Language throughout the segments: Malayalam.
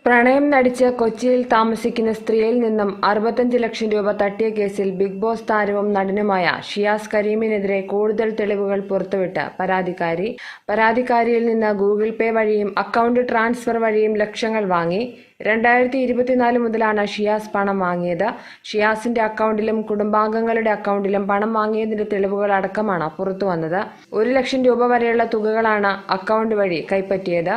പ്രണയം നടിച്ച് കൊച്ചിയിൽ താമസിക്കുന്ന സ്ത്രീയിൽ നിന്നും 65 ലക്ഷം രൂപ തട്ടിയ കേസിൽ ബിഗ് ബോസ് താരവും നടനുമായ ഷിയാസ് കരീമിനെതിരെ കൂടുതൽ തെളിവുകൾ പുറത്തുവിട്ട് പരാതിക്കാരി. പരാതിക്കാരിയിൽ നിന്ന് ഗൂഗിൾ പേ വഴിയും അക്കൗണ്ട് ട്രാൻസ്ഫർ വഴിയും ലക്ഷങ്ങൾ വാങ്ങി. 2024 മുതലാണ് ഷിയാസ് പണം വാങ്ങിയത്. ഷിയാസിന്റെ അക്കൗണ്ടിലും കുടുംബാംഗങ്ങളുടെ അക്കൗണ്ടിലും പണം വാങ്ങിയതിന്റെ തെളിവുകൾ അടക്കമാണ് പുറത്തുവന്നത്. 1 ലക്ഷം രൂപ വരെയുള്ള തുകകളാണ് അക്കൗണ്ട് വഴി കൈപ്പറ്റിയത്.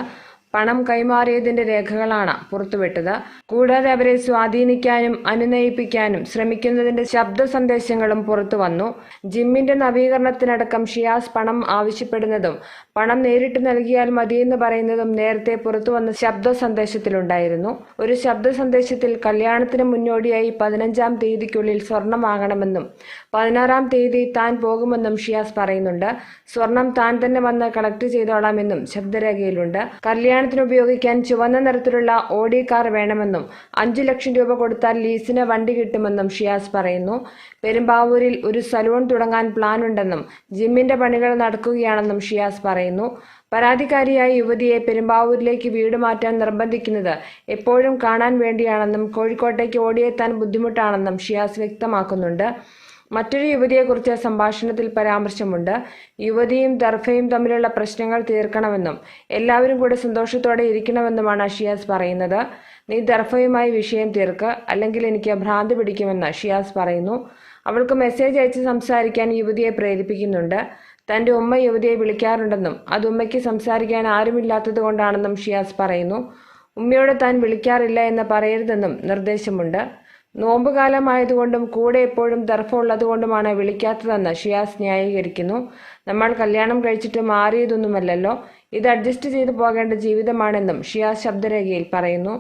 പണം കൈമാറിയതിന്റെ രേഖകളാണ് പുറത്തുവിട്ടത്. കൂടാതെ അവരെ സ്വാധീനിക്കാനും അനുനയിപ്പിക്കാനും ശ്രമിക്കുന്നതിന്റെ ശബ്ദ സന്ദേശങ്ങളും പുറത്തുവന്നു. ജിമ്മിന്റെ നവീകരണത്തിനടക്കം ഷിയാസ് പണം ആവശ്യപ്പെടുന്നതും പണം നേരിട്ട് നൽകിയാൽ മതിയെന്ന് പറയുന്നതും നേരത്തെ പുറത്തുവന്ന ശബ്ദ സന്ദേശത്തിലുണ്ടായിരുന്നു. ഒരു ശബ്ദ സന്ദേശത്തിൽ കല്യാണത്തിന് മുന്നോടിയായി 15-ാം തീയതിക്കുള്ളിൽ സ്വർണം വാങ്ങണമെന്നും 16-ാം തീയതി താൻ പോകുമെന്നും ഷിയാസ് പറയുന്നുണ്ട്. സ്വർണം താൻ തന്നെ വന്ന് കളക്ട് ചെയ്തോളാമെന്നും ശബ്ദരേഖയിലുണ്ട്. കല്യാണത്തിന് ഉപയോഗിക്കാൻ ചുവന്ന നിറത്തിലുള്ള ഓഡി കാർ വേണമെന്നും 5 ലക്ഷം രൂപ കൊടുത്താൽ ലീസിന് വണ്ടി കിട്ടുമെന്നും ഷിയാസ് പറയുന്നു. പെരുമ്പാവൂരിൽ ഒരു സലൂൺ തുടങ്ങാൻ പ്ലാനുണ്ടെന്നും ജിമ്മിന്റെ പണികൾ നടക്കുകയാണെന്നും ഷിയാസ് പറയുന്നു. പരാതിക്കാരിയായ യുവതിയെ പെരുമ്പാവൂരിലേക്ക് വീട് മാറ്റാൻ നിർബന്ധിക്കുന്നത് എപ്പോഴും കാണാൻ വേണ്ടിയാണെന്നും കോഴിക്കോട്ടേക്ക് ഓടിയെത്താൻ ബുദ്ധിമുട്ടാണെന്നും ഷിയാസ് വ്യക്തമാക്കുന്നുണ്ട്. മറ്റൊരു യുവതിയെക്കുറിച്ച് സംഭാഷണത്തിൽ പരാമർശമുണ്ട്. യുവതിയും ദർഫയും തമ്മിലുള്ള പ്രശ്നങ്ങൾ തീർക്കണമെന്നും എല്ലാവരും കൂടെ സന്തോഷത്തോടെ ഇരിക്കണമെന്നുമാണ് ഷിയാസ് പറയുന്നത്. നീ ദർഫയുമായി വിഷയം തീർക്ക്, അല്ലെങ്കിൽ എനിക്ക് ഭ്രാന്ത് പിടിക്കുമെന്ന് ഷിയാസ് പറയുന്നു. അവൾക്ക് മെസ്സേജ് അയച്ച് സംസാരിക്കാൻ യുവതിയെ പ്രേരിപ്പിക്കുന്നുണ്ട്. തന്റെ ഉമ്മ യുവതിയെ വിളിക്കാറുണ്ടെന്നും അത് ഉമ്മയ്ക്ക് സംസാരിക്കാൻ ആരുമില്ലാത്തത് കൊണ്ടാണെന്നും ഷിയാസ് പറയുന്നു. ഉമ്മയോട് താൻ വിളിക്കാറില്ല എന്ന് പറയരുതെന്നും നിർദ്ദേശമുണ്ട്. നോമ്പുകാലമായതുകൊണ്ടും കൂടെ എപ്പോഴും ദർഫ ഉള്ളതുകൊണ്ടുമാണ് വിളിക്കാത്തതെന്ന് ഷിയാസ് ന്യായീകരിക്കുന്നു. നമ്മൾ കല്യാണം കഴിച്ചിട്ട് മാറിയതൊന്നുമല്ലല്ലോ, ഇത് അഡ്ജസ്റ്റ് ചെയ്തു പോകേണ്ട ജീവിതമാണെന്നും ഷിയാസ് ശബ്ദരേഖയിൽ പറയുന്നു.